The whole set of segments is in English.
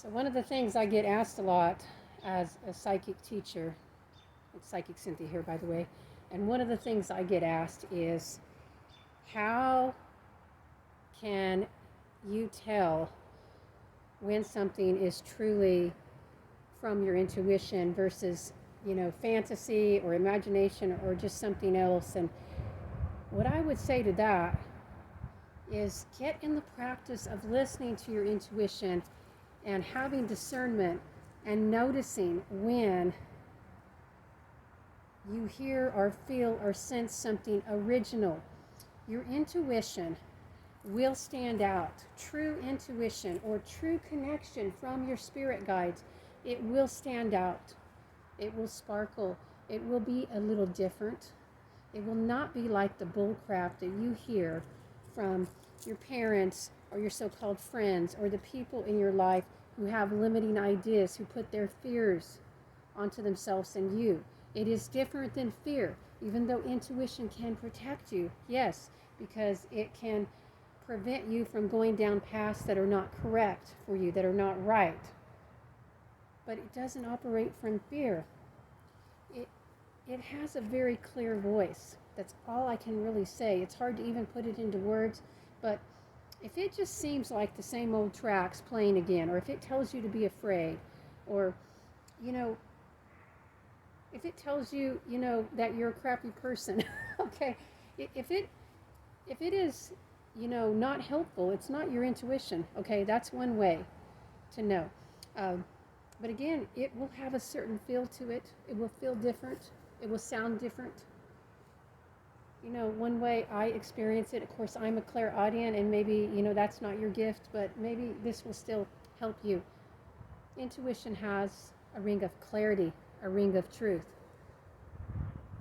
So one of the things I get asked a lot as a psychic teacher, it's Psychic Cynthia here, by the way, and one of the things I get asked is, how can you tell when something is truly from your intuition versus, fantasy or imagination or just something else? And what I would say to that is, get in the practice of listening to your intuition and having discernment and noticing when you hear or feel or sense something original. Your intuition will stand out. True intuition or true connection from your spirit guides, it will stand out. It will sparkle. It will be a little different. It will not be like the bull crap that you hear from your parents or your so-called friends or the people in your life who have limiting ideas, who put their fears onto themselves and you. It is different than fear, even though intuition can protect you, yes, because it can prevent you from going down paths that are not correct for you, that are not right. But it doesn't operate from fear. It has a very clear voice. That's all I can really say. It's hard to even put it into words, but if it just seems like the same old tracks playing again, or if it tells you to be afraid, or, if it tells you, that you're a crappy person, okay, if it is, not helpful, it's not your intuition, okay, that's one way to know. But again, it will have a certain feel to it. It will feel different. It will sound different. One way I experience it, of course, I'm a clairaudient, and maybe, that's not your gift, but maybe this will still help you. Intuition has a ring of clarity, a ring of truth.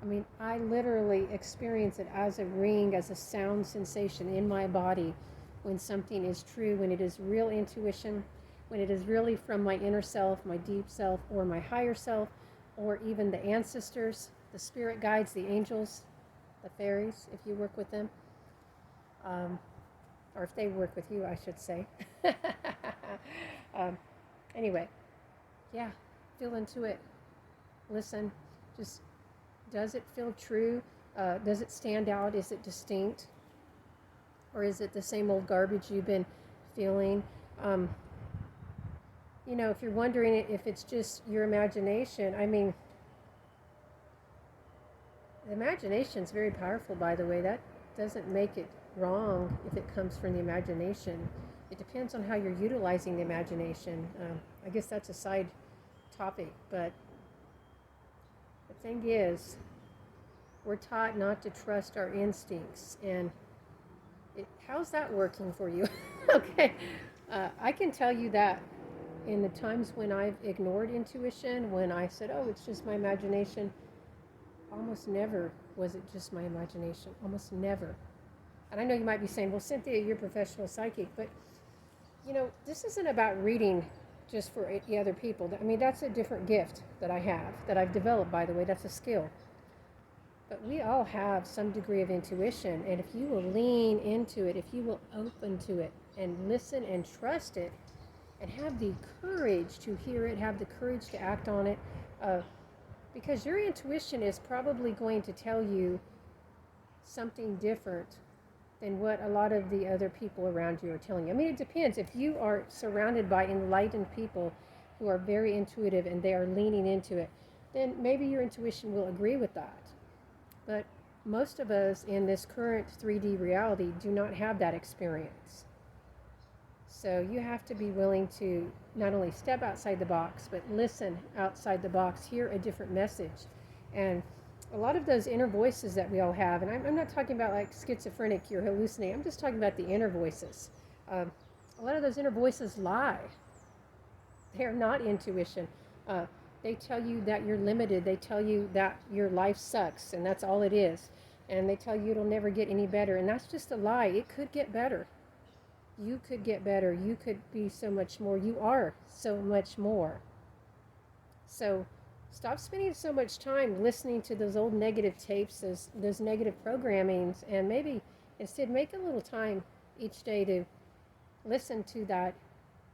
I mean, I literally experience it as a ring, as a sound sensation in my body when something is true, when it is real intuition, when it is really from my inner self, my deep self, or my higher self, or even the ancestors, the spirit guides, the angels, the fairies, if you work with them, or if they work with you, I should say. um, anyway, yeah, feel into it. Listen, just, does it feel true? Does it stand out? Is it distinct? Or is it the same old garbage you've been feeling? If you're wondering if it's just your imagination, I mean, the imagination is very powerful, by the way. That doesn't make it wrong if it comes from the imagination. It depends on how you're utilizing the imagination. I guess that's a side topic, but the thing is, we're taught not to trust our instincts. And how's that working for you? Okay, I can tell you that in the times when I've ignored intuition, when I said, oh, it's just my imagination, almost never was it just my imagination. Almost never. And I know you might be saying, well, Cynthia, you're a professional psychic, but, this isn't about reading just for other people. I mean, that's a different gift that I have, that I've developed, by the way. That's a skill. But we all have some degree of intuition, and if you will lean into it, if you will open to it and listen and trust it, and have the courage to hear it, have the courage to act on it, because your intuition is probably going to tell you something different than what a lot of the other people around you are telling you. I mean, it depends. If you are surrounded by enlightened people who are very intuitive and they are leaning into it, then maybe your intuition will agree with that. But most of us in this current 3D reality do not have that experience. So you have to be willing to not only step outside the box, but listen outside the box, hear a different message. And a lot of those inner voices that we all have, and I'm not talking about like schizophrenic, you're hallucinating, I'm just talking about the inner voices. A lot of those inner voices lie. They're not intuition. They tell you that you're limited. They tell you that your life sucks, and that's all it is. And they tell you it'll never get any better, and that's just a lie. It could get better. You could get better. You could be so much more. You are so much more. So stop spending so much time listening to those old negative tapes, those negative programmings, and maybe instead make a little time each day to listen to that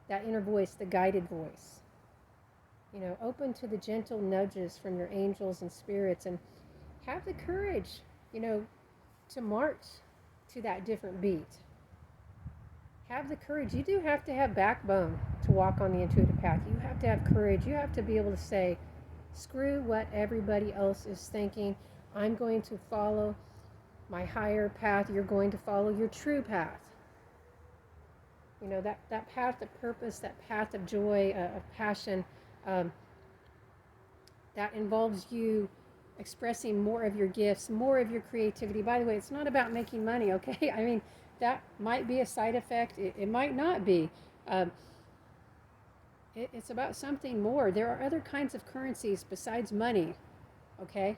that inner voice, the guided voice. You know, open to the gentle nudges from your angels and spirits, and have the courage, you know, to march to that different beat. Have the courage. You do have to have backbone to walk on the intuitive path. You have to have courage. You have to be able to say, screw what everybody else is thinking. I'm going to follow my higher path. You're going to follow your true path. You know, that path of purpose, that path of joy, of passion, that involves you expressing more of your gifts, more of your creativity. By the way, it's not about making money, okay? I mean, that might be a side effect. It might not be. It's about something more. There are other kinds of currencies besides money, okay?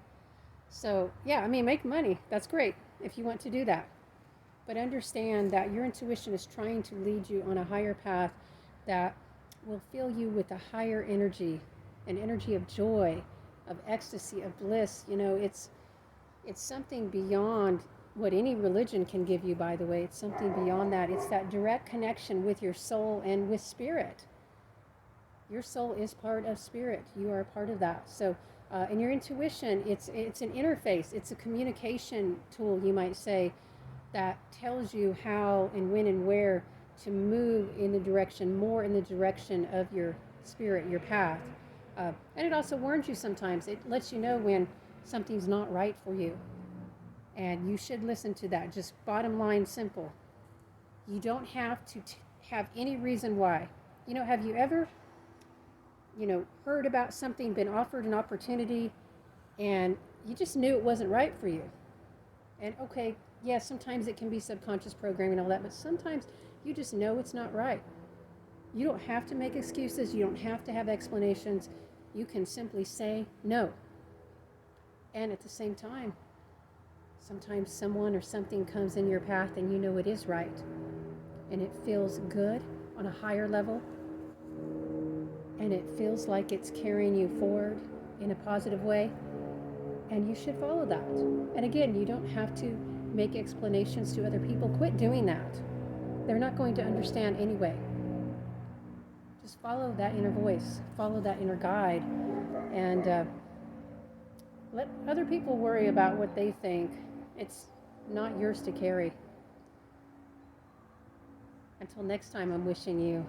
So, yeah, I mean, make money. That's great if you want to do that. But understand that your intuition is trying to lead you on a higher path that will fill you with a higher energy, an energy of joy, of ecstasy, of bliss. You know, it's something beyond what any religion can give you, by the way. It's something beyond that. It's that direct connection with your soul and with spirit. Your soul is part of spirit. You are a part of that. So, and your intuition, it's an interface. It's a communication tool, you might say, that tells you how and when and where to move in the direction, more in the direction of your spirit, your path. And it also warns you sometimes. It lets you know when something's not right for you. And you should listen to that. Just bottom line, simple. You don't have to have any reason why. You know, have you ever, you know, heard about something, been offered an opportunity, and you just knew it wasn't right for you? And okay, yeah, sometimes it can be subconscious programming and all that, but sometimes you just know it's not right. You don't have to make excuses. You don't have to have explanations. You can simply say no. And at the same time, sometimes someone or something comes in your path and you know it is right. And it feels good on a higher level. And it feels like it's carrying you forward in a positive way. And you should follow that. And again, you don't have to make explanations to other people. Quit doing that. They're not going to understand anyway. Just follow that inner voice. Follow that inner guide. And let other people worry about what they think. It's not yours to carry. Until next time, I'm wishing you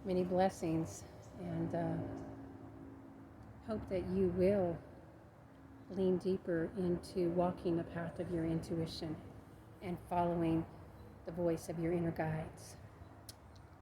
many blessings, and hope that you will lean deeper into walking the path of your intuition and following the voice of your inner guides.